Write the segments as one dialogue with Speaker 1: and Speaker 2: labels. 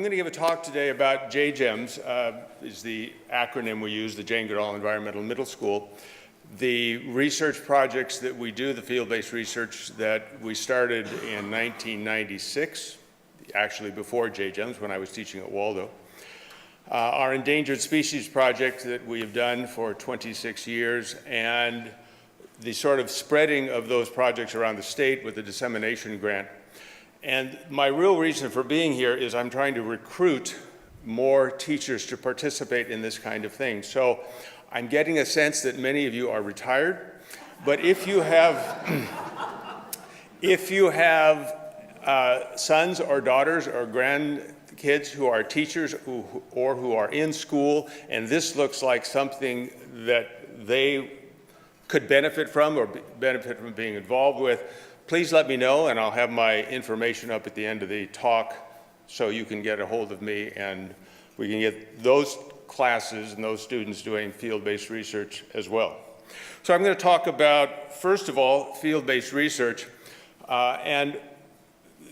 Speaker 1: going to give a talk today about JGEMS, is the acronym we use, the Jane Goodall Environmental Middle School. The research projects that we do, the field-based research that we started in 1996, actually before JGEMS when I was teaching at Waldo. Our Endangered Species project that we have done for 26 years, and the sort of spreading of those projects around the state with the Dissemination Grant. And my real reason for being here is I'm trying to recruit more teachers to participate in this kind of thing. So I'm getting a sense that many of you are retired, but if you have, sons or daughters or grandkids who are teachers or who are in school, and this looks like something that they could benefit from or benefit from being involved with, please let me know, and I'll have my information up at the end of the talk so you can get a hold of me and we can get those classes and those students doing field-based research as well. So I'm going to talk about, first of all, field-based research. And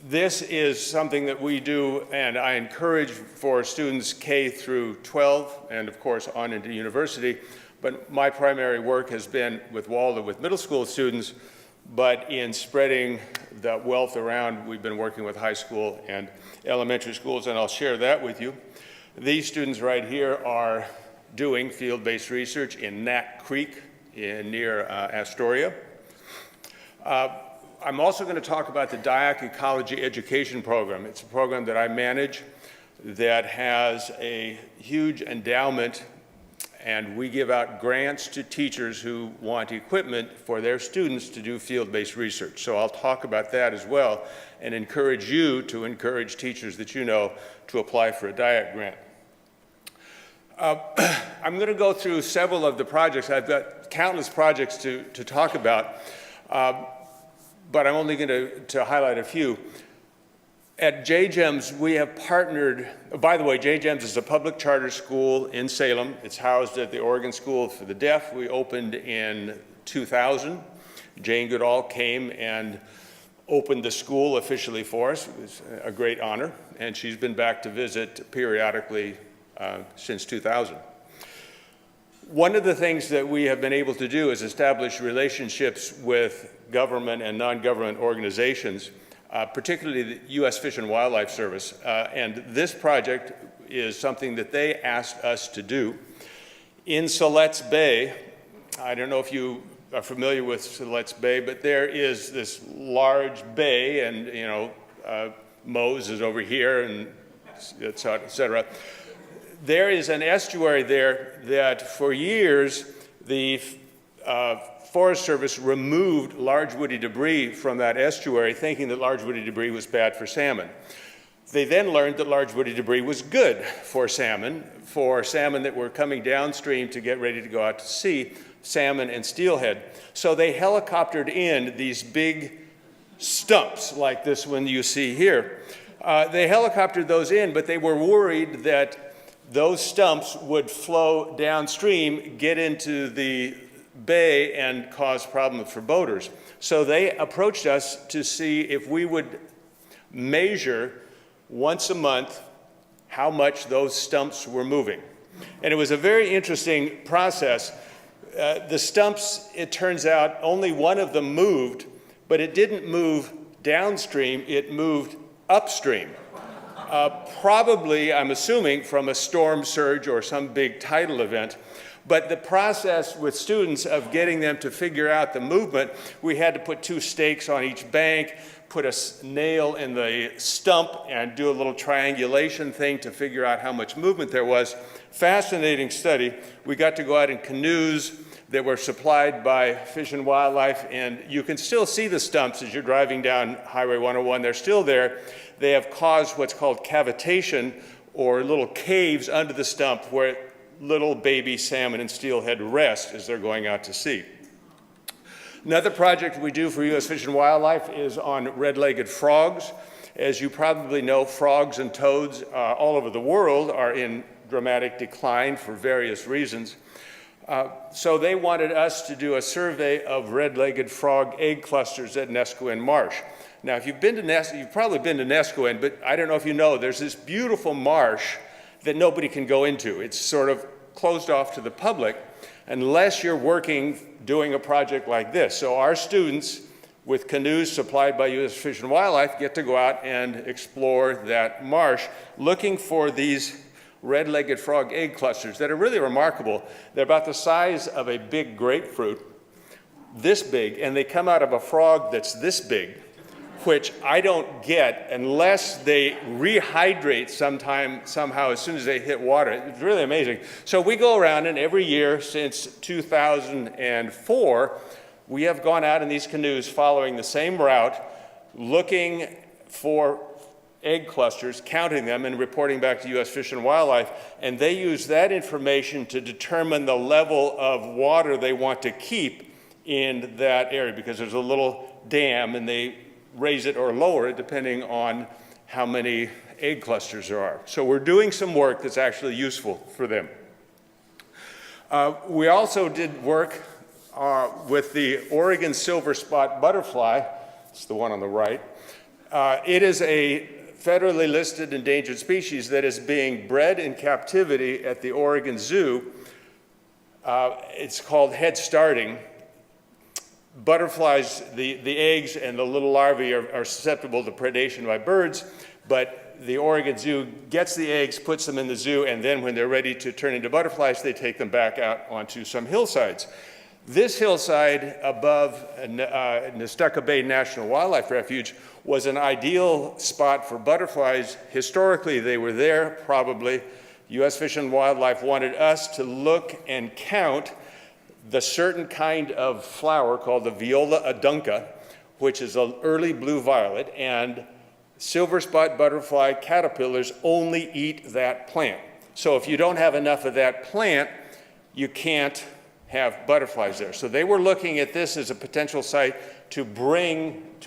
Speaker 1: this is something that we do, and I encourage for students K through 12, and of course on into university. But my primary work has been with Waldo with middle school students, but in spreading the wealth around, we've been working with high school and elementary schools, and I'll share that with you. These students right here are doing field-based research in Nat Creek near Astoria. I'm also going to talk about the Dayak Ecology Education Program. It's a program that I manage that has a huge endowment, and we give out grants to teachers who want equipment for their students to do field-based research. So I'll talk about that as well and encourage you to encourage teachers that you know to apply for a Dayak grant. I'm going to go through several of the projects. I've got countless projects to talk about, but I'm only going to highlight a few. At JGEMS, we have partnered, by the way, JGEMS is a public charter school in Salem. It's housed at the Oregon School for the Deaf. We opened in 2000. Jane Goodall came and opened the school officially for us. It was a great honor, and she's been back to visit periodically since 2000. One of the things that we have been able to do is establish relationships with government and non-government organizations, particularly the U.S. Fish and Wildlife Service. And this project is something that they asked us to do. In Siletz Bay, I don't know if you are familiar with Siletz Bay, but there is this large bay, and you know, Mose is over here, and et cetera. There is an estuary there that for years the Forest Service removed large woody debris from that estuary, thinking that large woody debris was bad for salmon. They then learned that large woody debris was good for salmon that were coming downstream to get ready to go out to sea, salmon and steelhead. So they helicoptered in these big stumps like this one you see here. They helicoptered those in, but they were worried that those stumps would flow downstream, get into the bay, and cause problems for boaters. So they approached us to see if we would measure once a month how much those stumps were moving. And it was a very interesting process. The stumps, it turns out, only one of them moved, but it didn't move downstream, it moved upstream. Probably, I'm assuming, from a storm surge or some big tidal event. But the process with students of getting them to figure out the movement, we had to put 2 stakes on each bank, put a nail in the stump, and do a little triangulation thing to figure out how much movement there was. Fascinating study. We got to go out in canoes that were supplied by Fish and Wildlife, and you can still see the stumps as you're driving down Highway 101. They're still there. They have caused what's called cavitation, or little caves under the stump where little baby salmon and steelhead rest as they're going out to sea. Another project we do for U.S. Fish and Wildlife is on red-legged frogs. As you probably know, frogs and toads all over the world are in dramatic decline for various reasons. So they wanted us to do a survey of red-legged frog egg clusters at Nesquin Marsh. Now, if you've been to you've probably been to Nescoen, but I don't know if you know, there's this beautiful marsh that nobody can go into. It's sort of closed off to the public unless you're doing a project like this. So our students, with canoes supplied by U.S. Fish and Wildlife, get to go out and explore that marsh looking for these red-legged frog egg clusters that are really remarkable. They're about the size of a big grapefruit, this big, and they come out of a frog that's this big, which I don't get unless they rehydrate somehow as soon as they hit water. It's really amazing. So we go around, and every year since 2004, we have gone out in these canoes following the same route, looking for egg clusters, counting them, and reporting back to U.S. Fish and Wildlife. And they use that information to determine the level of water they want to keep in that area, because there's a little dam, and they raise it or lower it depending on how many egg clusters there are. So we're doing some work that's actually useful for them. We also did work with the Oregon silver spot butterfly. It's the one on the right. It is a federally listed endangered species that is being bred in captivity at the Oregon Zoo. It's called head starting. Butterflies, the eggs and the little larvae are susceptible to predation by birds, but the Oregon Zoo gets the eggs, puts them in the zoo, and then when they're ready to turn into butterflies, they take them back out onto some hillsides. This hillside above Nestucca Bay National Wildlife Refuge was an ideal spot for butterflies. Historically, they were there, probably. U.S. Fish and Wildlife wanted us to look and count the certain kind of flower called the Viola adunca, which is an early blue violet, and silver spot butterfly caterpillars only eat that plant. So if you don't have enough of that plant, you can't have butterflies there. So they were looking at this as a potential site to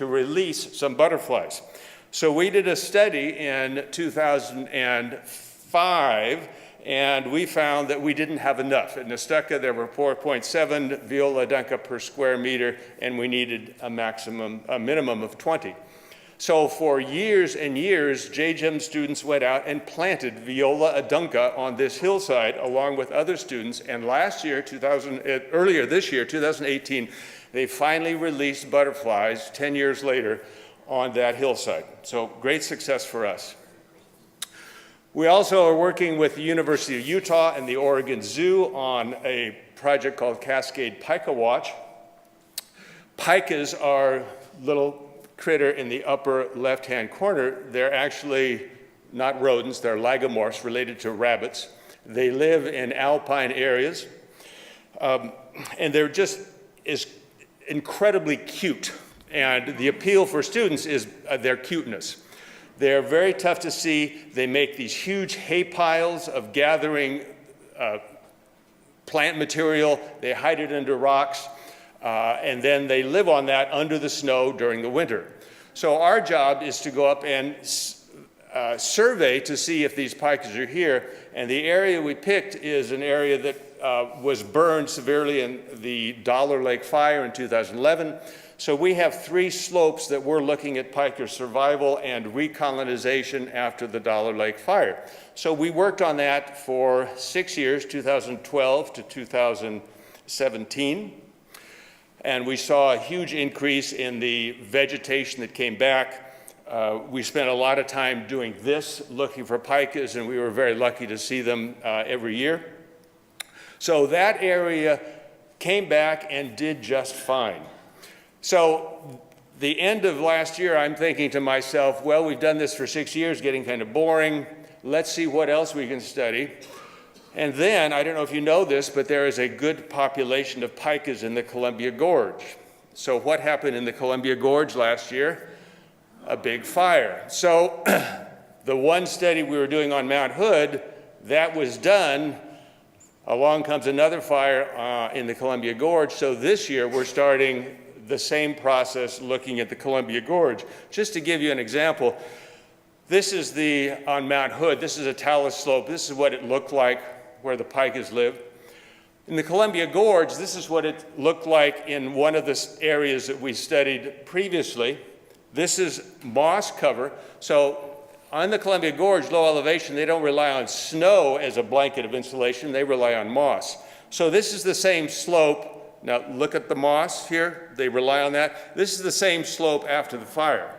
Speaker 1: release some butterflies. So we did a study in 2005, and we found that we didn't have enough. At Nestucca, there were 4.7 Viola adunca per square meter, and we needed a minimum of 20. So for years and years, JGEM students went out and planted Viola adunca on this hillside along with other students. And last year, earlier this year, 2018, they finally released butterflies 10 years later on that hillside. So great success for us. We also are working with the University of Utah and the Oregon Zoo on a project called Cascade Pike Watch. Pikas are little critter in the upper left-hand corner. They're actually not rodents, they're lagomorphs related to rabbits. They live in alpine areas, and they're just incredibly cute. And the appeal for students is their cuteness. They're very tough to see. They make these huge hay piles of gathering plant material. They hide it under rocks, and then they live on that under the snow during the winter. So our job is to go up and survey to see if these pikas are here. And the area we picked is an area that was burned severely in the Dollar Lake fire in 2011. So we have 3 slopes that we're looking at pika survival and recolonization after the Dollar Lake fire. So we worked on that for 6 years, 2012 to 2017. And we saw a huge increase in the vegetation that came back. We spent a lot of time doing this, looking for pikas, and we were very lucky to see them every year. So that area came back and did just fine. So the end of last year, I'm thinking to myself, well, we've done this for 6 years, getting kind of boring. Let's see what else we can study. And then, I don't know if you know this, but there is a good population of pikas in the Columbia Gorge. So what happened in the Columbia Gorge last year? A big fire. So the one study we were doing on Mount Hood, that was done. Along comes another fire in the Columbia Gorge. So this year, we're starting the same process looking at the Columbia Gorge. Just to give you an example, this is on Mount Hood, this is a talus slope. This is what it looked like where the pikas live. In the Columbia Gorge, this is what it looked like in one of the areas that we studied previously. This is moss cover. So on the Columbia Gorge, low elevation, they don't rely on snow as a blanket of insulation, they rely on moss. So this is the same slope. Now look at the moss here, they rely on that. This is the same slope after the fire.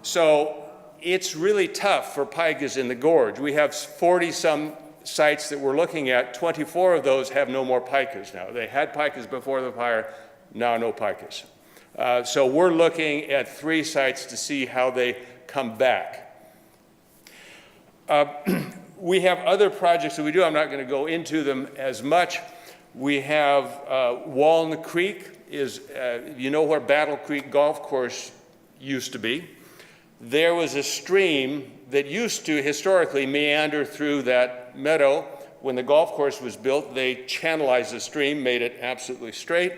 Speaker 1: So it's really tough for pikas in the gorge. We have 40-some sites that we're looking at. 24 of those have no more pikas now. They had pikas before the fire, now no pikas. So we're looking at 3 sites to see how they come back. We have other projects that we do. I'm not going to go into them as much. We have Walnut Creek is, you know where Battle Creek Golf Course used to be. There was a stream that used to historically meander through that meadow. When the golf course was built, they channelized the stream, made it absolutely straight.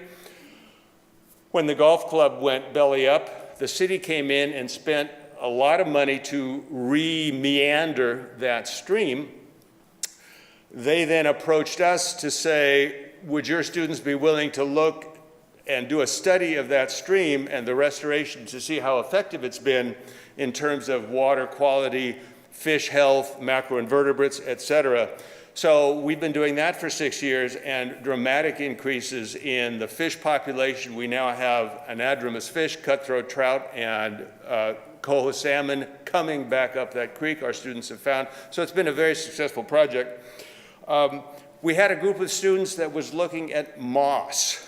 Speaker 1: When the golf club went belly up, the city came in and spent a lot of money to re-meander that stream. They then approached us to say, would your students be willing to look and do a study of that stream and the restoration to see how effective it's been in terms of water quality, fish health, macroinvertebrates, et cetera. So we've been doing that for 6 years, and dramatic increases in the fish population. We now have anadromous fish, cutthroat trout, and coho salmon coming back up that creek, our students have found. So it's been a very successful project. We had a group of students that was looking at moss.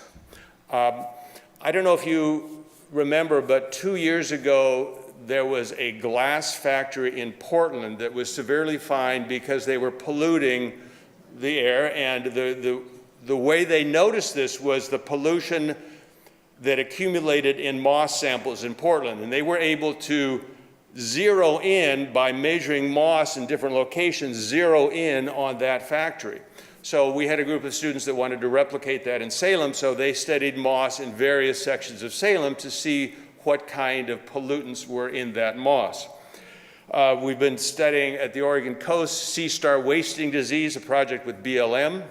Speaker 1: I don't know if you remember, but 2 years ago, there was a glass factory in Portland that was severely fined because they were polluting the air, and the way they noticed this was the pollution that accumulated in moss samples in Portland, and they were able to zero in by measuring moss in different locations, zero in on that factory. So we had a group of students that wanted to replicate that in Salem, so they studied moss in various sections of Salem to see what kind of pollutants were in that moss. We've been studying at the Oregon coast sea star wasting disease, a project with BLM.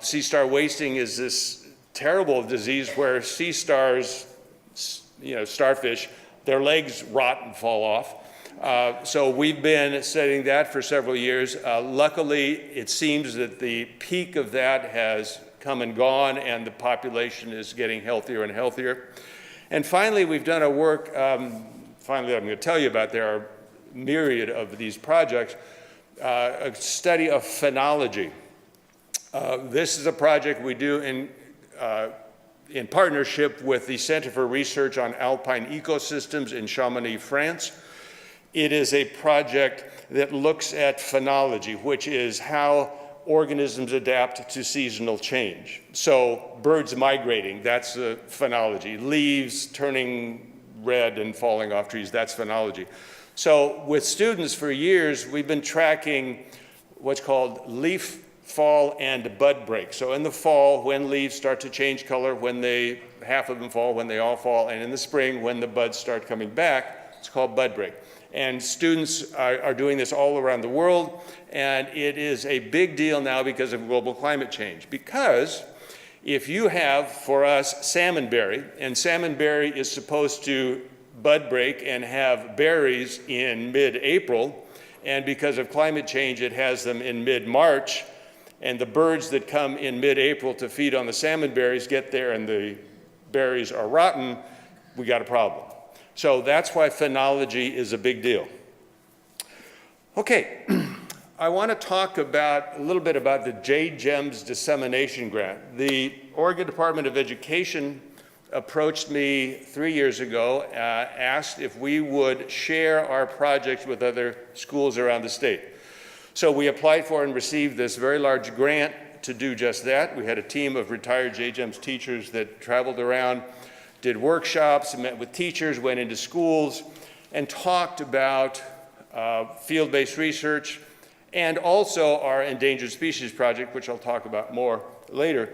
Speaker 1: Sea star wasting is this terrible disease where sea stars, starfish, their legs rot and fall off. So we've been studying that for several years. Luckily, it seems that the peak of that has come and gone, and the population is getting healthier and healthier. And finally, we've done a work, finally I'm going to tell you about, there are a myriad of these projects, a study of phenology. This is a project we do in partnership with the Center for Research on Alpine Ecosystems in Chamonix, France. It is a project that looks at phenology, which is how organisms adapt to seasonal change. So birds migrating, that's phenology. Leaves turning red and falling off trees, that's phenology. So with students for years, we've been tracking what's called leaf fall and bud break. So in the fall, when leaves start to change color, when half of them fall, when they all fall, and in the spring, when the buds start coming back, it's called bud break. And students are doing this all around the world, and it is a big deal now because of global climate change. Because if you have, for us, salmonberry, and salmonberry is supposed to bud break and have berries in mid-April, and because of climate change, it has them in mid-March, and the birds that come in mid-April to feed on the salmonberries get there and the berries are rotten, we got a problem. So that's why phenology is a big deal. Okay, I want to talk a little bit about the J-GEMS Dissemination Grant. The Oregon Department of Education approached me 3 years ago, asked if we would share our projects with other schools around the state. So we applied for and received this very large grant to do just that. We had a team of retired J-GEMS teachers that traveled around, did workshops, met with teachers, went into schools, and talked about field-based research, and also our Endangered Species project, which I'll talk about more later.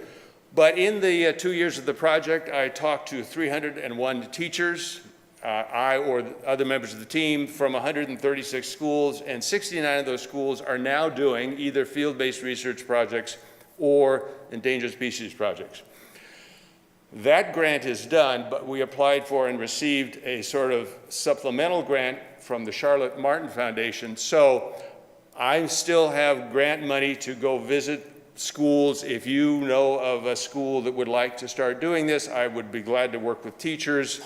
Speaker 1: But in the 2 years of the project, I talked to 301 teachers, I or other members of the team, from 136 schools, and 69 of those schools are now doing either field-based research projects or endangered species projects. That grant is done, but we applied for and received a sort of supplemental grant from the Charlotte Martin Foundation. So I still have grant money to go visit schools. If you know of a school that would like to start doing this, I would be glad to work with teachers,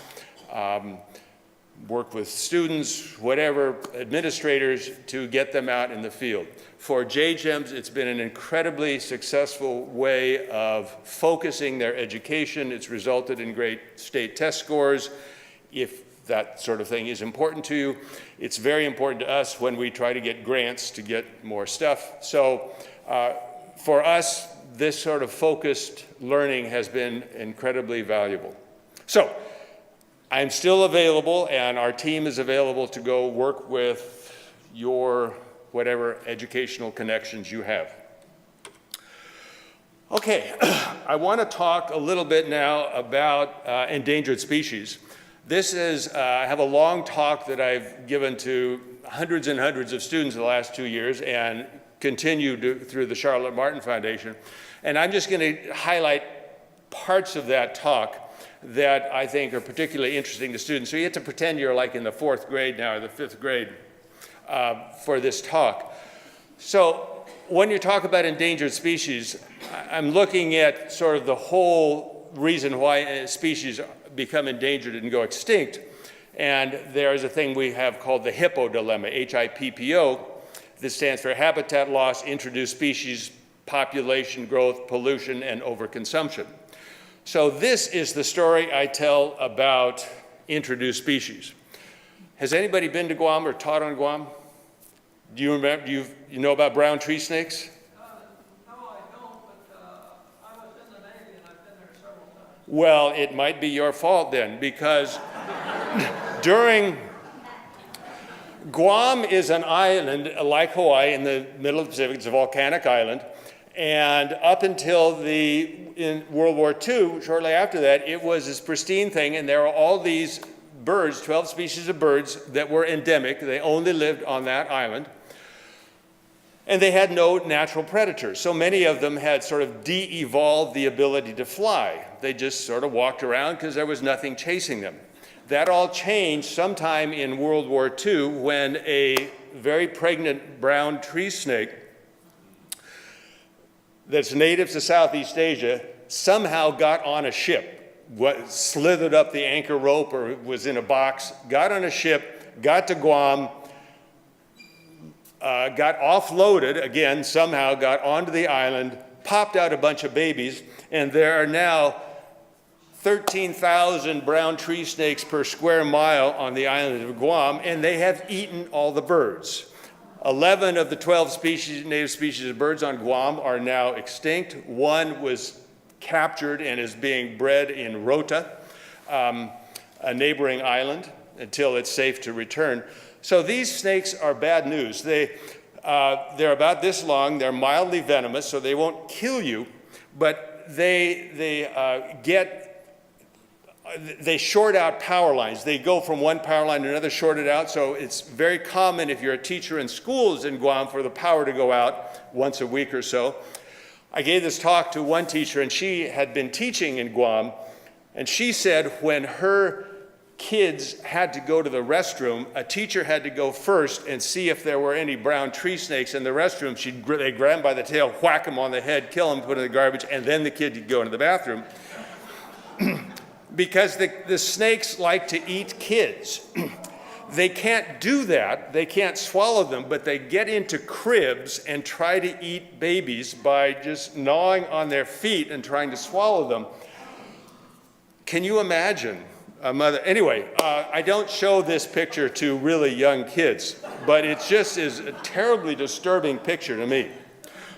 Speaker 1: work with students, whatever, administrators, to get them out in the field. For JGEMS, it's been an incredibly successful way of focusing their education. It's resulted in great state test scores. If that sort of thing is important to you, it's very important to us when we try to get grants to get more stuff. So for us, this sort of focused learning has been incredibly valuable. So I'm still available, and our team is available to go work with your whatever educational connections you have. Okay, I want to talk a little bit now about endangered species. This is, I have a long talk that I've given to hundreds and hundreds of students the last 2 years and continue through the Charlotte Martin Foundation. And I'm just going to highlight parts of that talk that I think are particularly interesting to students. So you have to pretend you're like in the 4th grade now or the 5th grade for this talk. So when you talk about endangered species, I'm looking at sort of the whole reason why species become endangered and go extinct. And there's a thing we have called the HIPPO dilemma, H-I-P-P-O. This stands for habitat loss, introduced species, population growth, pollution, and overconsumption. So this is the story I tell about introduced species. Has anybody been to Guam or taught on Guam? Do you remember, you know about brown tree snakes?
Speaker 2: No, I don't, but I was in the Navy and I've been there several times.
Speaker 1: Well, it might be your fault then, because Guam is an island like Hawaii in the middle of the Pacific. It's a volcanic island. And up until in World War II, shortly after that, it was this pristine thing, and there were all these birds, 12 species of birds that were endemic. They only lived on that island. And they had no natural predators. So many of them had sort of de-evolved the ability to fly. They just sort of walked around because there was nothing chasing them. That all changed sometime in World War II when a very pregnant brown tree snake that's native to Southeast Asia somehow got on a ship, slithered up the anchor rope or was in a box, got on a ship, got to Guam, got offloaded, again, somehow got onto the island, popped out a bunch of babies, and there are now 13,000 brown tree snakes per square mile on the island of Guam, and they have eaten all the birds. 11 of the 12 species, native species of birds on Guam are now extinct. One was captured and is being bred in Rota, a neighboring island, until it's safe to return. So these snakes are bad news. They're about this long, they're mildly venomous, so they won't kill you, but they short out power lines. They go from one power line to another, shorted out, so it's very common if you're a teacher in schools in Guam for the power to go out once a week or so. I gave this talk to one teacher, and she had been teaching in Guam, and she said when her kids had to go to the restroom, a teacher had to go first and see if there were any brown tree snakes in the restroom. They'd grab them by the tail, whack them on the head, kill them, put them in the garbage, and then the kid would go into the bathroom. Because the snakes like to eat kids. They can't do that, they can't swallow them, but they get into cribs and try to eat babies by just gnawing on their feet and trying to swallow them. Can you imagine a mother? Anyway, I don't show this picture to really young kids, but it just is a terribly disturbing picture to me.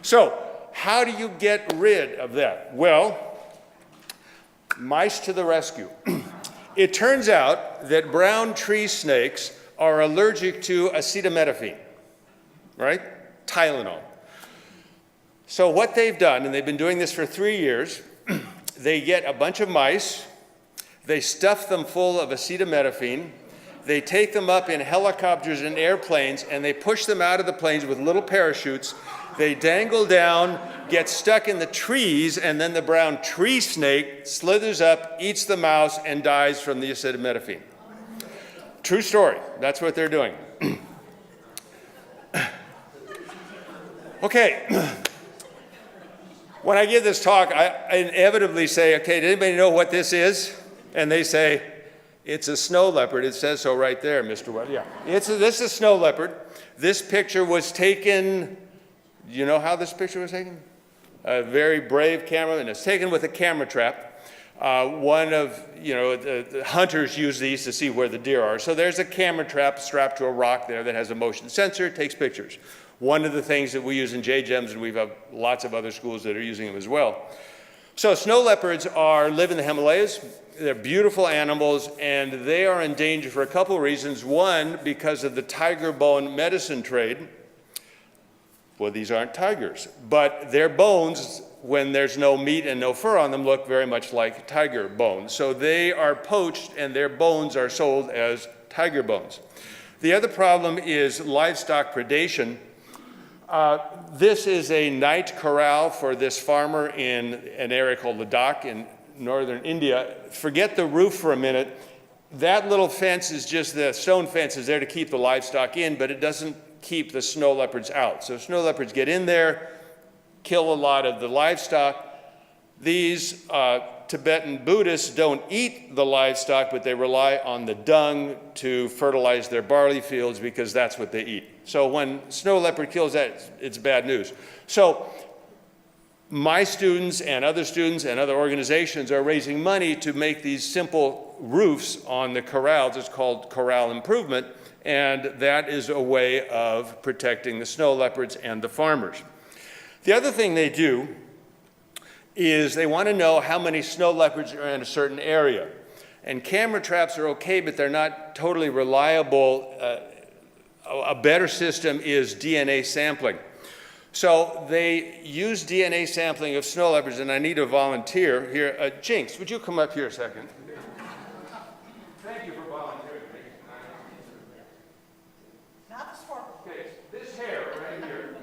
Speaker 1: So, how do you get rid of that? Well, mice to the rescue. It turns out that brown tree snakes are allergic to acetaminophen, right? Tylenol. So what they've done, and they've been doing this for 3 years, they get a bunch of mice, they stuff them full of acetaminophen, they take them up in helicopters and airplanes, and they push them out of the planes with little parachutes, They dangle down, get stuck in the trees, and then the brown tree snake slithers up, eats the mouse, and dies from the acetaminophen. True story. That's what they're doing. Okay. When I give this talk, I inevitably say, okay, does anybody know what this is? And they say, it's a snow leopard. It says so right there, Mr. Webb. Yeah, this is a snow leopard. This picture was taken, you know how this picture was taken? A very brave cameraman. It's taken with a camera trap. One of, the hunters use these to see where the deer are. So there's a camera trap strapped to a rock there that has a motion sensor, takes pictures. One of the things that we use in JGEMS, and we have lots of other schools that are using them as well. So snow leopards live in the Himalayas. They're beautiful animals, and they are in danger for a couple of reasons. One, because of the tiger bone medicine trade. Well, these aren't tigers, but their bones, when there's no meat and no fur on them, look very much like tiger bones. So they are poached, and their bones are sold as tiger bones. The other problem is livestock predation. This is a night corral for this farmer in an area called Dayak in northern India. Forget the roof for a minute. That little fence is just the stone fence is there to keep the livestock in, but it doesn't keep the snow leopards out. So snow leopards get in there, kill a lot of the livestock. These Tibetan Buddhists don't eat the livestock, but they rely on the dung to fertilize their barley fields because that's what they eat. So when snow leopard kills that, it's bad news. So my students and other organizations are raising money to make these simple roofs on the corrals. It's called corral improvement, and that is a way of protecting the snow leopards and the farmers. The other thing they do is they want to know how many snow leopards are in a certain area. And camera traps are okay, but they're not totally reliable. A better system is DNA sampling. So they use DNA sampling of snow leopards, and I need a volunteer here. Jinx, would you come up here a second? Thank you for volunteering.
Speaker 2: Not the sparkle.
Speaker 1: Okay, this hair right here.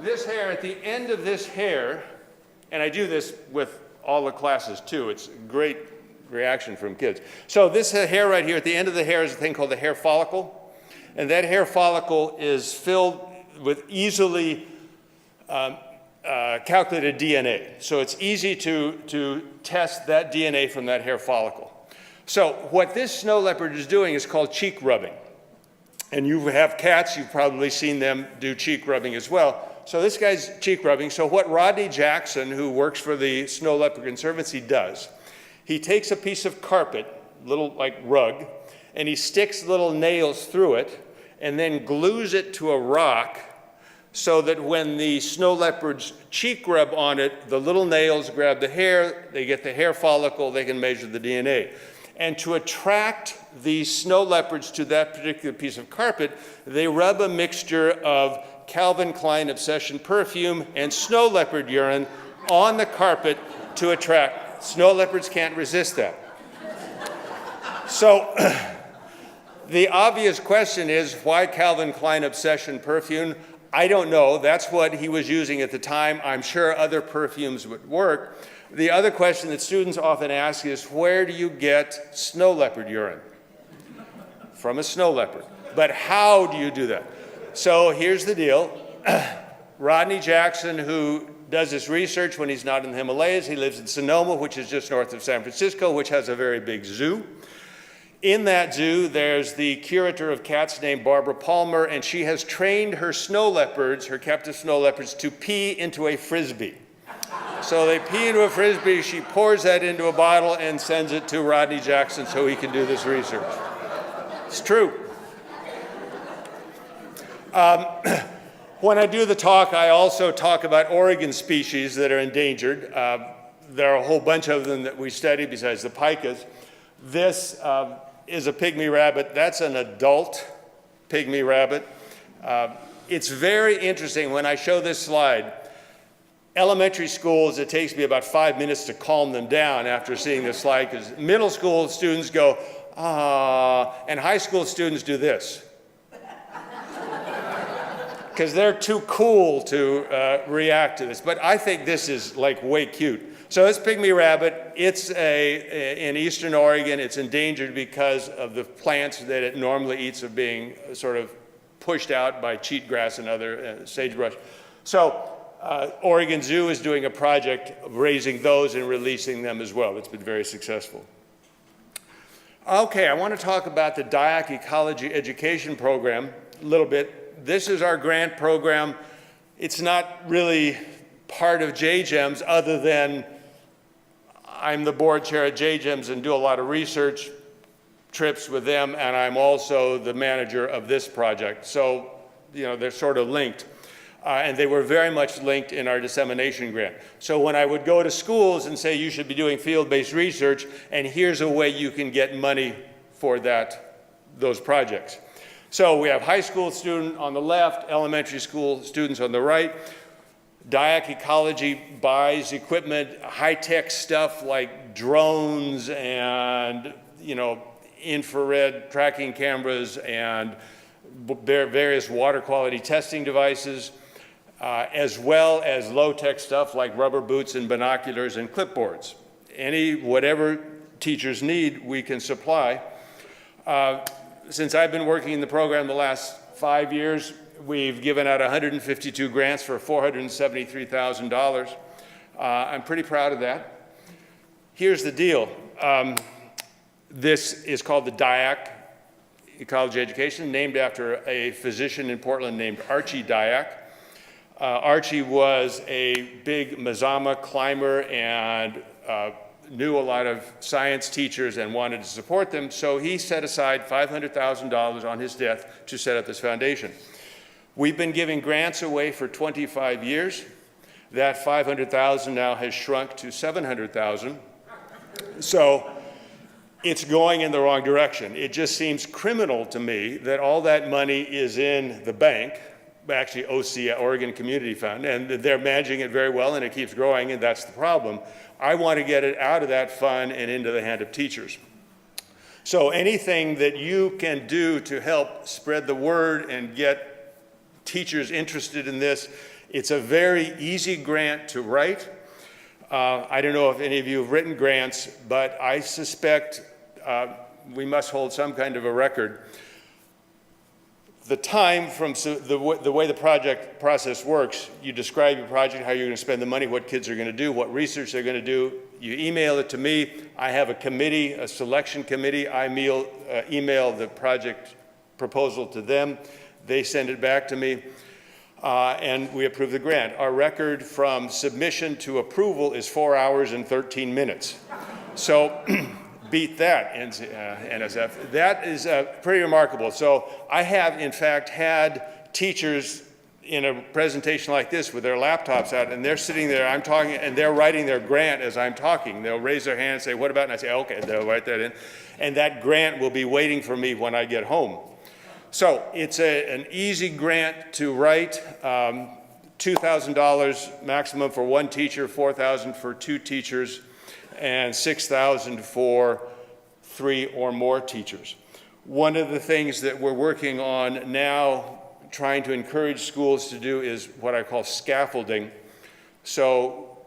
Speaker 1: This hair, at the end of this hair, and I do this with all the classes too. It's a great reaction from kids. So this hair right here, at the end of the hair is a thing called the hair follicle. And that hair follicle is filled with easily calculated DNA. So it's easy to test that DNA from that hair follicle. So what this snow leopard is doing is called cheek rubbing. And you have cats, you've probably seen them do cheek rubbing as well. So this guy's cheek rubbing. So what Rodney Jackson, who works for the Snow Leopard Conservancy, does, he takes a piece of carpet, little like rug, and he sticks little nails through it and then glues it to a rock so that when the snow leopards cheek rub on it, the little nails grab the hair, they get the hair follicle, they can measure the DNA. And to attract the snow leopards to that particular piece of carpet, they rub a mixture of Calvin Klein Obsession perfume and snow leopard urine on the carpet to attract. Snow leopards can't resist that. So the obvious question is, why Calvin Klein Obsession perfume? I don't know. That's what he was using at the time. I'm sure other perfumes would work. The other question that students often ask is, where do you get snow leopard urine? From a snow leopard. But how do you do that? So here's the deal. Rodney Jackson, who does this research when he's not in the Himalayas, he lives in Sonoma, which is just north of San Francisco, which has a very big zoo. In that zoo, there's the curator of cats named Barbara Palmer, and she has trained her snow leopards, her captive snow leopards, to pee into a Frisbee. So they pee into a Frisbee, she pours that into a bottle and sends it to Rodney Jackson so he can do this research. It's true. When I do the talk, I also talk about Oregon species that are endangered. There are a whole bunch of them that we study besides the pikas. This is a pygmy rabbit. That's an adult pygmy rabbit. It's very interesting when I show this slide. Elementary schools, it takes me about 5 minutes to calm them down after seeing this slide, because middle school students go, ah, and high school students do this. because they're too cool to react to this. But I think this is like way cute. So this pygmy rabbit, it's in eastern Oregon. It's endangered because of the plants that it normally eats are being sort of pushed out by cheatgrass and other sagebrush. So Oregon Zoo is doing a project of raising those and releasing them as well. It's been very successful. Okay, I want to talk about the Dayak Ecology Education Program a little bit. This is our grant program. It's not really part of JGEMS other than I'm the board chair at JGEMS and do a lot of research trips with them, and I'm also the manager of this project. So, you know, they're sort of linked. And they were very much linked in our dissemination grant. So when I would go to schools and say you should be doing field-based research, and here's a way you can get money for those projects. So we have high school student on the left, elementary school students on the right. Dayak Ecology buys equipment, high-tech stuff like drones and, you know, infrared tracking cameras and various water quality testing devices. As well as low-tech stuff like rubber boots and binoculars and clipboards. Whatever teachers need, we can supply. Since I've been working in the program the last 5 years, we've given out 152 grants for $473,000. I'm pretty proud of that. Here's the deal. This is called the Dayak Ecology Education, named after a physician in Portland named Archie Dayak. Archie was a big Mazama climber and knew a lot of science teachers and wanted to support them, so he set aside $500,000 on his death to set up this foundation. We've been giving grants away for 25 years. That $500,000 now has shrunk to $700,000. So it's going in the wrong direction. It just seems criminal to me that all that money is in the bank, actually OC, Oregon Community Fund, and they're managing it very well and it keeps growing, and that's the problem. I want to get it out of that fund and into the hand of teachers. So anything that you can do to help spread the word and get teachers interested in this, it's a very easy grant to write. I don't know if any of you have written grants, but I suspect we must hold some kind of a record. The time from the way the project process works, you describe your project, how you're going to spend the money, what kids are going to do, what research they're going to do. You email it to me. I have a committee, a selection committee. I email the project proposal to them. They send it back to me, and we approve the grant. Our record from submission to approval is 4 hours and 13 minutes. So beat that, NSF. That is pretty remarkable. So I have, in fact, had teachers in a presentation like this with their laptops out, and they're sitting there, I'm talking, and they're writing their grant as I'm talking. They'll raise their hand and say, what about? And I say, okay, they'll write that in. And that grant will be waiting for me when I get home. So it's an easy grant to write, $2,000 maximum for one teacher, $4,000 for two teachers, and $6,000 for 3 or more teachers. One of the things that we're working on now, trying to encourage schools to do, is what I call scaffolding. So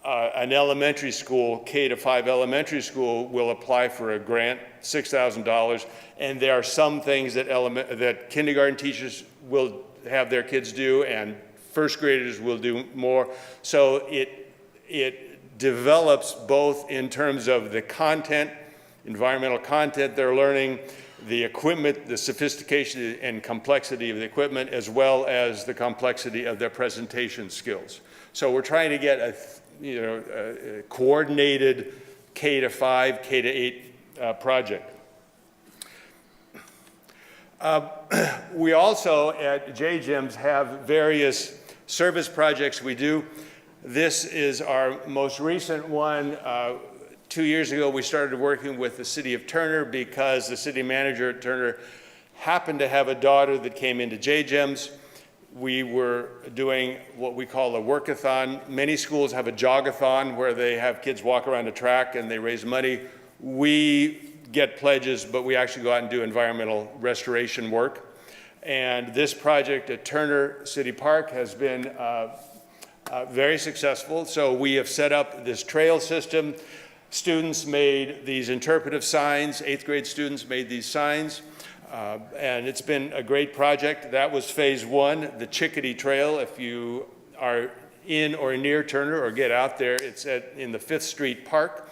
Speaker 1: an elementary school, K-5 elementary school, will apply for a grant, $6,000, and there are some things that kindergarten teachers will have their kids do, and first graders will do more. So it develops both in terms of the content, environmental content they're learning, the equipment, the sophistication and complexity of the equipment, as well as the complexity of their presentation skills. So we're trying to get a coordinated K-5, K-8 project. We also at JGEMS have various service projects we do. This is our most recent one. 2 years ago, we started working with the city of Turner because the city manager at Turner happened to have a daughter that came into JGEMS. We were doing what we call a workathon. Many schools have a jogathon where they have kids walk around a track and they raise money. We get pledges, but we actually go out and do environmental restoration work. And this project at Turner City Park has been very successful. So we have set up this trail system. Students made these interpretive signs. 8th grade students made these signs. And it's been a great project. That was phase 1, the Chickadee Trail. If you are in or near Turner or get out there, it's in the 5th Street Park.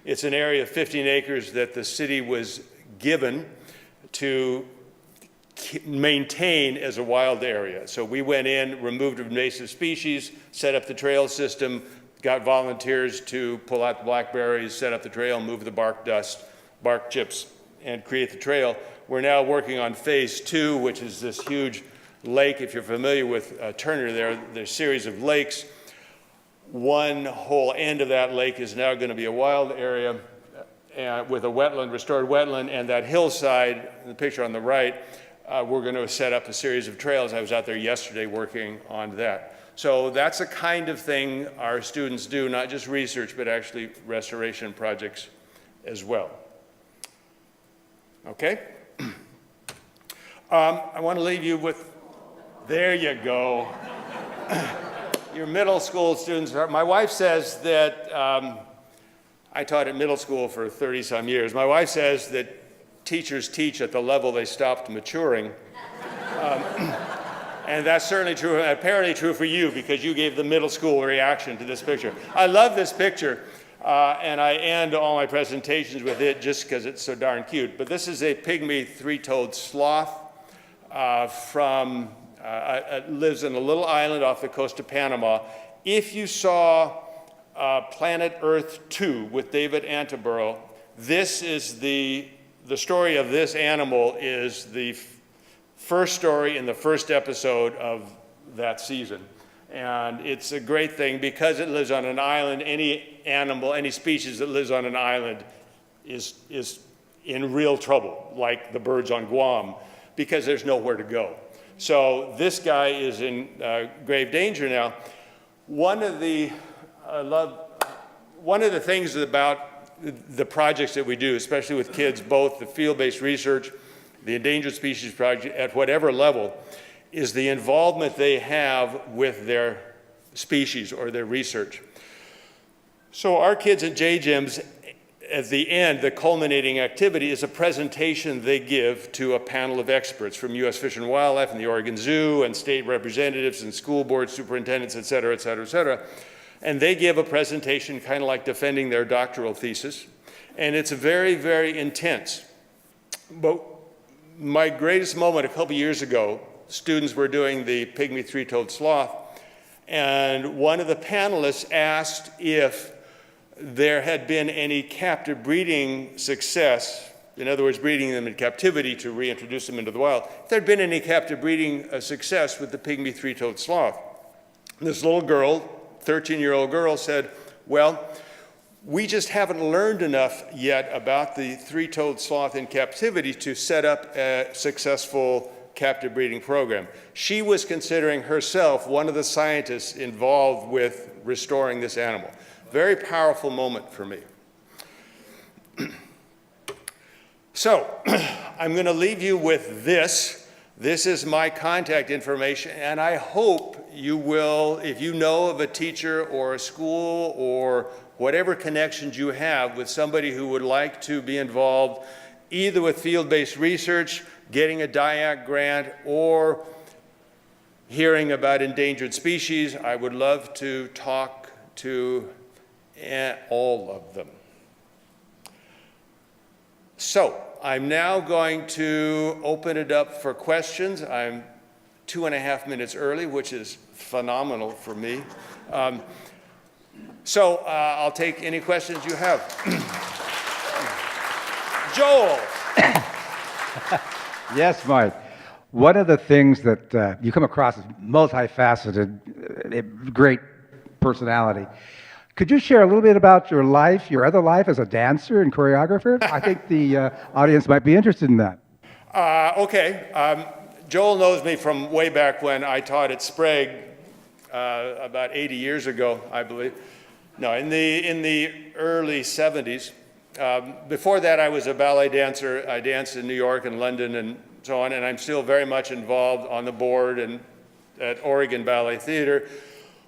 Speaker 1: It's an area of 15 acres that the city was given to maintain as a wild area. So we went in, removed invasive species, set up the trail system, got volunteers to pull out the blackberries, set up the trail, move the bark dust, bark chips, and create the trail. We're now working on phase 2, which is this huge lake. If you're familiar with Turner, there's a series of lakes. One whole end of that lake is now going to be a wild area with a wetland, restored wetland, and that hillside, in the picture on the right, we're going to set up a series of trails. I was out there yesterday working on that. So that's the kind of thing our students do, not just research, but actually restoration projects as well. Okay? I want to leave you with, there you go. Your middle school students, my wife says that, I taught at middle school for 30-some years. My wife says that teachers teach at the level they stopped maturing. And that's certainly true, apparently true for you, because you gave the middle school reaction to this picture. I love this picture, and I end all my presentations with it just because it's so darn cute. But this is a pygmy three-toed sloth lives in a little island off the coast of Panama. If you saw Planet Earth 2 with David Attenborough, this is the story of this animal is the first story in the first episode of that season. And it's a great thing because it lives on an island. Any animal, any species that lives on an island is in real trouble, like the birds on Guam, because there's nowhere to go. So this guy is in grave danger now. One of the things about the projects that we do, especially with kids, both the field-based research, the Endangered Species Project, at whatever level, is the involvement they have with their species or their research. So our kids at JGEMS, at the end, the culminating activity is a presentation they give to a panel of experts from U.S. Fish and Wildlife and the Oregon Zoo and state representatives and school board superintendents, et cetera, et cetera, et cetera. And they give a presentation kind of like defending their doctoral thesis. And it's very, very intense. But my greatest moment a couple years ago, students were doing the pygmy three-toed sloth, and one of the panelists asked if there had been any captive breeding success, in other words, breeding them in captivity to reintroduce them into the wild, if there had been any captive breeding success with the pygmy three-toed sloth. This little girl, 13-year-old girl, said, well, we just haven't learned enough yet about the three-toed sloth in captivity to set up a successful captive breeding program. She was considering herself one of the scientists involved with restoring this animal. Very powerful moment for me. So, I'm going to leave you with this. This is my contact information, and I hope you will, if you know of a teacher or a school or whatever connections you have with somebody who would like to be involved either with field-based research, getting a Dayak grant, or hearing about endangered species, I would love to talk to all of them. So, I'm now going to open it up for questions. I'm 2.5 minutes early, which is phenomenal for me. I'll take any questions you have. Joel.
Speaker 3: Yes, Mike. One of the things that you come across as multifaceted, great personality. Could you share a little bit about your life, your other life as a dancer and choreographer? I think the audience might be interested in that.
Speaker 1: Okay. Joel knows me from way back when I taught at Sprague about 80 years ago, I believe. No, in the early 70s. Before that, I was a ballet dancer. I danced in New York and London and so on, and I'm still very much involved on the board and at Oregon Ballet Theater,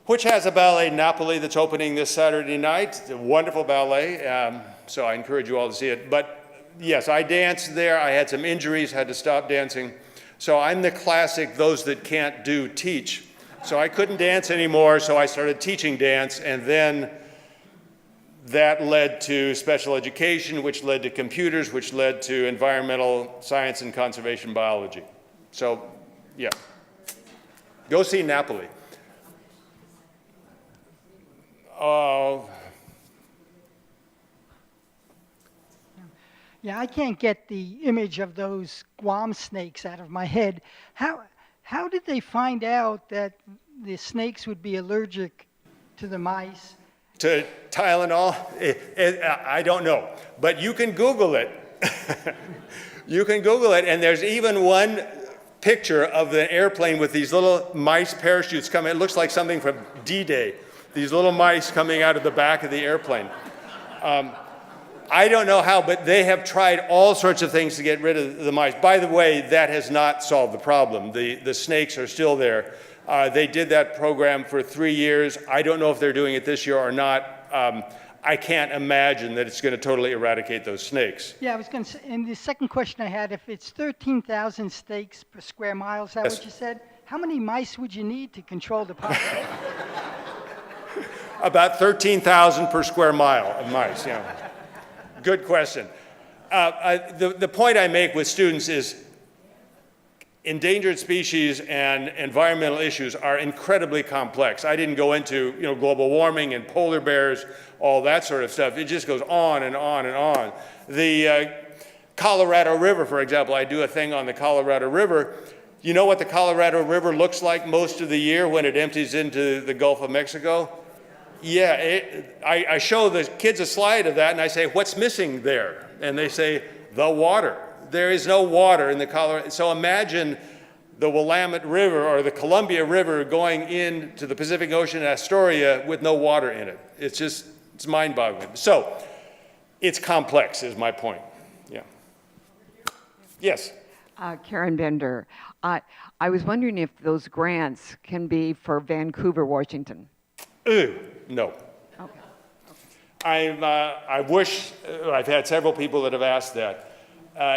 Speaker 1: which has a ballet Napoli that's opening this Saturday night. It's a wonderful ballet, so I encourage you all to see it. But yes, I danced there. I had some injuries, had to stop dancing. So I'm the classic, those that can't do, teach. So I couldn't dance anymore, so I started teaching dance, and then that led to special education, which led to computers, which led to environmental science and conservation biology. So, yeah. Go see Napoli. Oh.
Speaker 4: Yeah, I can't get the image of those Guam snakes out of my head. How did they find out that the snakes would be allergic to the mice?
Speaker 1: To Tylenol? I don't know, but you can Google it. You can Google it, and there's even one picture of the airplane with these little mice parachutes coming. It looks like something from D-Day. These little mice coming out of the back of the airplane. I don't know how, but they have tried all sorts of things to get rid of the mice. By the way, that has not solved the problem. The snakes are still there. They did that program for 3 years. I don't know if they're doing it this year or not. I can't imagine that it's going to totally eradicate those snakes.
Speaker 4: Yeah, I was going to say, and the second question I had, if it's 13,000 snakes per square mile, is that
Speaker 1: Yes.
Speaker 4: what you said? How many mice would you need to control the population?
Speaker 1: About 13,000 per square mile of mice, yeah. Good question. The point I make with students is endangered species and environmental issues are incredibly complex. I didn't go into global warming and polar bears, all that sort of stuff. It just goes on and on and on. The Colorado River, for example, I do a thing on the Colorado River. You know what the Colorado River looks like most of the year when it empties into the Gulf of Mexico? Yeah, I show the kids a slide of that and I say, what's missing there? And they say, the water. There is no water in the Colorado. So imagine the Willamette River or the Columbia River going into the Pacific Ocean in Astoria with no water in it. It's mind-boggling. So it's complex is my point. Yeah. Yes.
Speaker 5: Karen Bender. I was wondering if those grants can be for Vancouver, Washington.
Speaker 1: No.
Speaker 5: Okay.
Speaker 1: I wish, I've had several people that have asked that.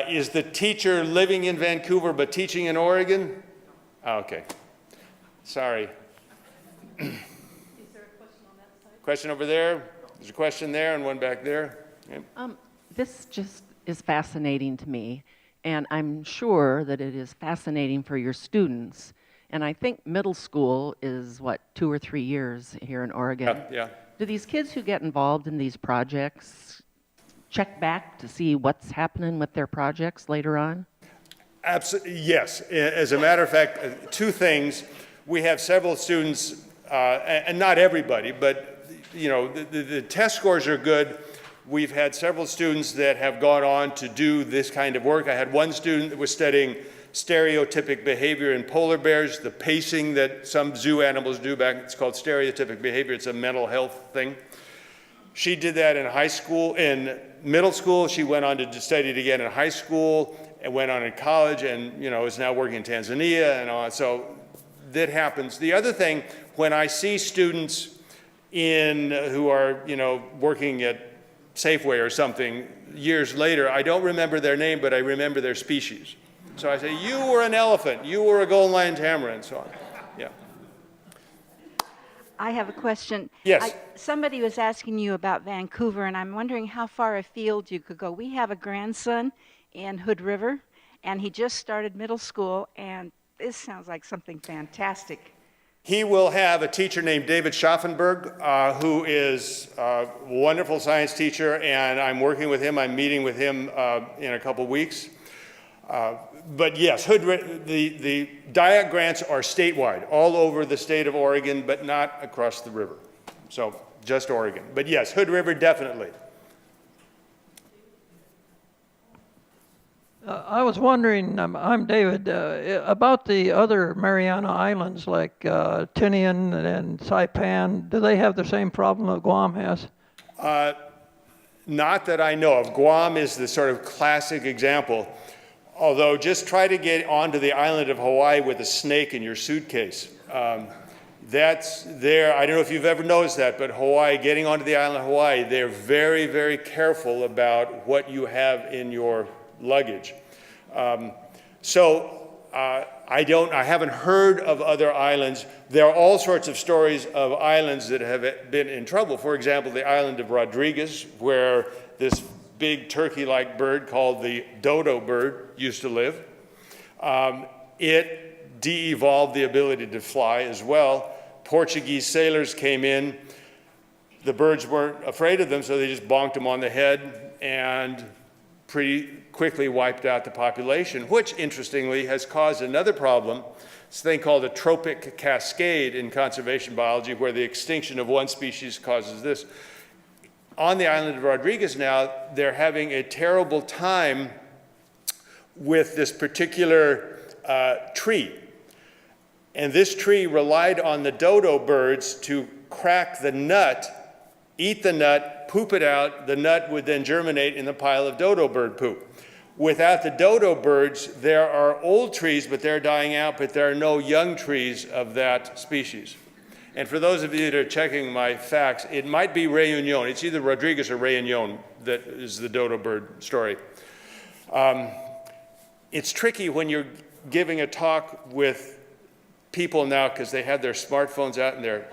Speaker 1: Is the teacher living in Vancouver but teaching in Oregon? Okay. Sorry. Is there a question on that side? Question over there? There's a question there and one back there. Yeah.
Speaker 6: This just is fascinating to me, and I'm sure that it is fascinating for your students. And I think middle school is, 2 or 3 years here in Oregon?
Speaker 1: Yeah.
Speaker 6: Do these kids who get involved in these projects check back to see what's happening with their projects later on?
Speaker 1: Absolutely, yes. As a matter of fact, 2 things. We have several students, and not everybody, but the test scores are good. We've had several students that have gone on to do this kind of work. I had one student that was studying stereotypic behavior in polar bears, the pacing that some zoo animals do back, it's called stereotypic behavior. It's a mental health thing. She did that in high school, in middle school. She went on to study it again in high school and went on in college and, is now working in Tanzania and all. So that happens. The other thing, when I see students who are, working at Safeway or something years later, I don't remember their name, but I remember their species. So I say, you were an elephant, you were a golden lion tamarin, and so on. Yeah.
Speaker 7: I have a question.
Speaker 1: Yes.
Speaker 7: Somebody was asking you about Vancouver, and I'm wondering how far afield you could go. We have a grandson in Hood River, and he just started middle school, and this sounds like something fantastic.
Speaker 1: He will have a teacher named David Schaffenberg, who is a wonderful science teacher, and I'm working with him. I'm meeting with him in a couple weeks. But yes, the Dayak grants are statewide, all over the state of Oregon, but not across the river. So just Oregon. But yes, Hood River definitely.
Speaker 2: I was wondering, I'm David, about the other Mariana Islands like Tinian and Saipan. Do they have the same problem that Guam has?
Speaker 1: Not that I know of. Guam is the sort of classic example. Although just try to get onto the island of Hawaii with a snake in your suitcase. That's there. I don't know if you've ever noticed that, but Hawaii, getting onto the island of Hawaii, they're very, very careful about what you have in your luggage. I haven't heard of other islands. There are all sorts of stories of islands that have been in trouble. For example, the island of Rodriguez, where this big turkey-like bird called the dodo bird used to live. It de-evolved the ability to fly as well. Portuguese sailors came in. The birds weren't afraid of them, so they just bonked them on the head and pretty quickly wiped out the population, which interestingly has caused another problem. This thing called a tropic cascade in conservation biology, where the extinction of one species causes this. On the island of Rodriguez now, they're having a terrible time with this particular tree. And this tree relied on the dodo birds to crack the nut, eat the nut, poop it out. The nut would then germinate in the pile of dodo bird poop. Without the dodo birds, there are old trees, but they're dying out, but there are no young trees of that species. And for those of you that are checking my facts, it might be Réunion. It's either Rodriguez or Réunion that is the dodo bird story. It's tricky when you're giving a talk with people now because they have their smartphones out and they're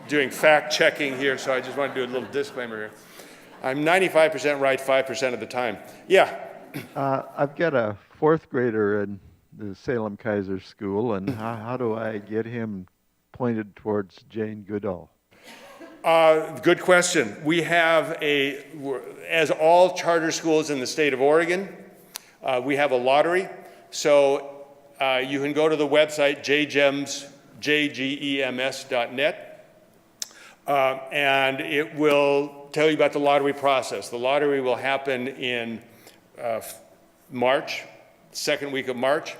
Speaker 1: doing fact checking here, so I just want to do a little disclaimer here. I'm 95% right 5% of the time. Yeah.
Speaker 8: I've got a fourth grader in the Salem Kaiser School, and how do I get him pointed towards Jane Goodall?
Speaker 1: Good question. We have as all charter schools in the state of Oregon, we have a lottery. So you can go to the website jgems.net, and it will tell you about the lottery process. The lottery will happen in March, second week of March.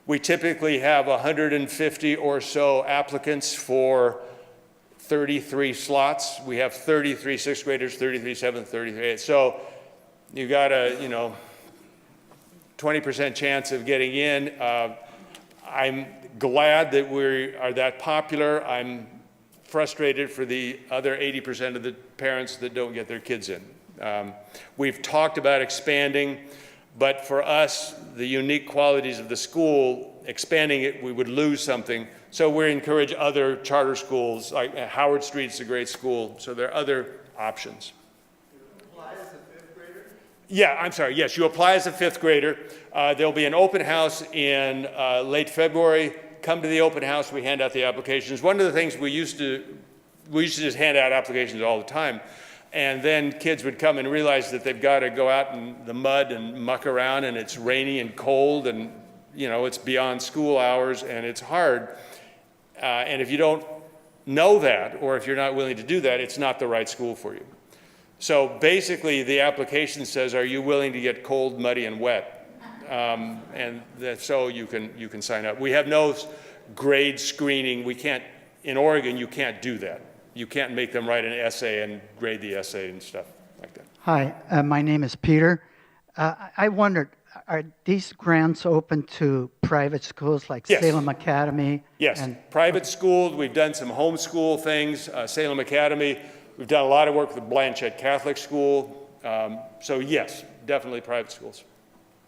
Speaker 1: We typically have 150 or so applicants for 33 slots. We have 33 sixth graders, 33 seventh, 33 eighth. So you got a 20% chance of getting in. I'm glad that we are that popular. I'm frustrated for the other 80% of the parents that don't get their kids in. We've talked about expanding, but for us, the unique qualities of the school, expanding it, we would lose something. So we encourage other charter schools, like Howard Street's a great school, so there are other options. You apply as a fifth grader? Yeah, I'm sorry, yes, you apply as a fifth grader. There'll be an open house in late February. Come to the open house, we hand out the applications. One of the things we used to just hand out applications all the time. And then kids would come and realize that they've got to go out in the mud and muck around, and it's rainy and cold, and it's beyond school hours, and it's hard. And if you don't know that, or if you're not willing to do that, it's not the right school for you. So basically, the application says, are you willing to get cold, muddy, and wet? So you can sign up. We have no grade screening. We can't, in Oregon, you can't do that. You can't make them write an essay and grade the essay and stuff like that.
Speaker 9: Hi, my name is Peter. I wondered, are these grants open to private schools like
Speaker 1: Yes.
Speaker 9: Salem Academy?
Speaker 1: Yes, private schools. We've done some homeschool things. Salem Academy. We've done a lot of work with Blanchette Catholic School. So yes, definitely private schools.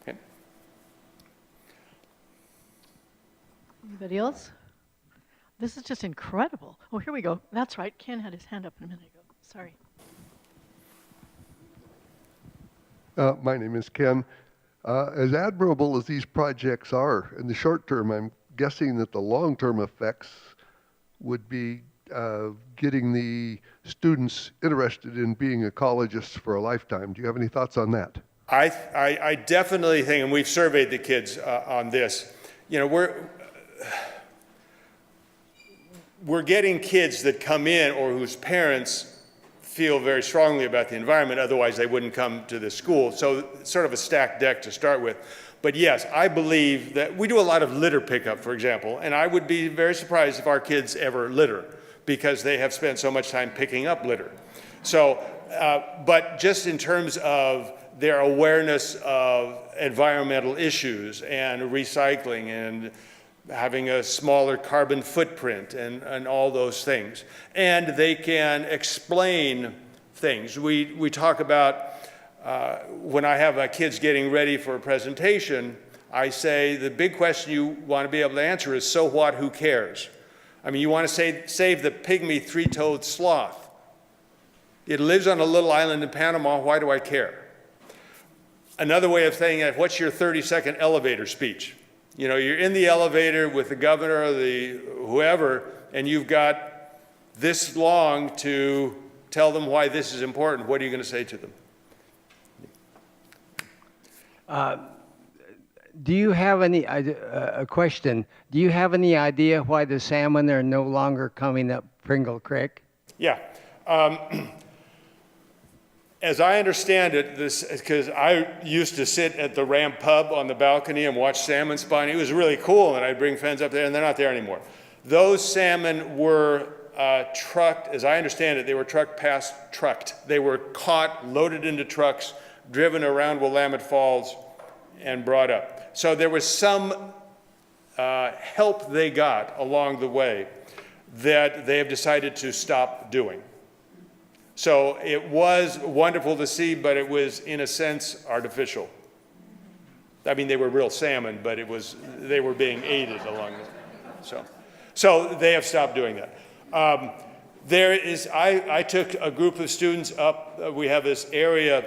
Speaker 1: Okay.
Speaker 10: Anybody else? This is just incredible. Oh, here we go. That's right. Ken had his hand up a minute ago. Sorry.
Speaker 11: My name is Ken. As admirable as these projects are, in the short term, I'm guessing that the long-term effects would be getting the students interested in being ecologists for a lifetime. Do you have any thoughts on that?
Speaker 1: I definitely think, and we've surveyed the kids on this, we're getting kids that come in or whose parents feel very strongly about the environment, otherwise they wouldn't come to this school. So it's sort of a stacked deck to start with. But yes, I believe that we do a lot of litter pickup, for example, and I would be very surprised if our kids ever litter. because they have spent so much time picking up litter. So, but just in terms of their awareness of environmental issues and recycling and having a smaller carbon footprint and all those things. And they can explain things. We talk about, when I have my kids getting ready for a presentation, I say the big question you want to be able to answer is, so what, who cares? I mean, you want to save the pygmy three-toed sloth. It lives on a little island in Panama, why do I care? Another way of saying it, what's your 30-second elevator speech? You know, you're in the elevator with the governor or the whoever, and you've got this long to tell them why this is important. What are you going to say to them?
Speaker 12: Do you have any, a question, do you have any idea why the salmon are no longer coming up Pringle Creek?
Speaker 1: Yeah. As I understand it, because I used to sit at the Ramp Pub on the balcony and watch salmon spawning. It was really cool, and I'd bring friends up there, and they're not there anymore. Those salmon were trucked, as I understand it, they were trucked. They were caught, loaded into trucks, driven around Willamette Falls, and brought up. So there was some help they got along the way that they have decided to stop doing. So it was wonderful to see, but it was, in a sense, artificial. I mean, they were real salmon, but they were being aided along the way. So they have stopped doing that. I took a group of students up. We have this area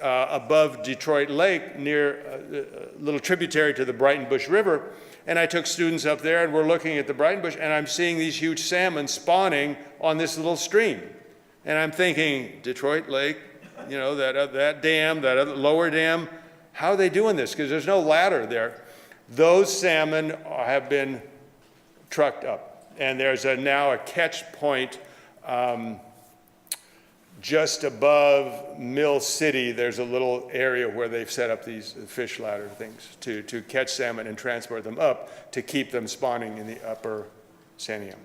Speaker 1: above Detroit Lake near a little tributary to the Brighton Bush River, and I took students up there, and we're looking at the Brighton Bush, and I'm seeing these huge salmon spawning on this little stream. And I'm thinking, Detroit Lake, you know, that dam, that other lower dam, how are they doing this? Because there's no ladder there. Those salmon have been trucked up. And there's now a catch point just above Mill City. There's a little area where they've set up these fish ladder things to catch salmon and transport them up to keep them spawning in the upper Santiam.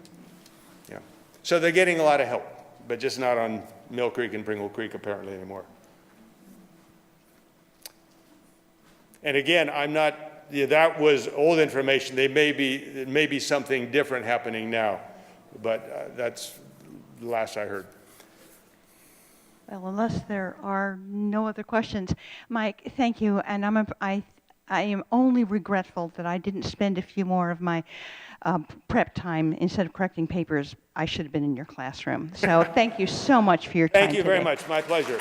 Speaker 1: Yeah. So they're getting a lot of help, but just not on Mill Creek and Pringle Creek apparently anymore. And again, that was old information. It may be something different happening now, but that's the last I heard.
Speaker 13: Well, unless there are no other questions, Mike, thank you. And I am only regretful that I didn't spend a few more of my prep time instead of correcting papers. I should have been in your classroom. So thank you so much for your time
Speaker 1: Thank you very
Speaker 13: today.
Speaker 1: much. My pleasure.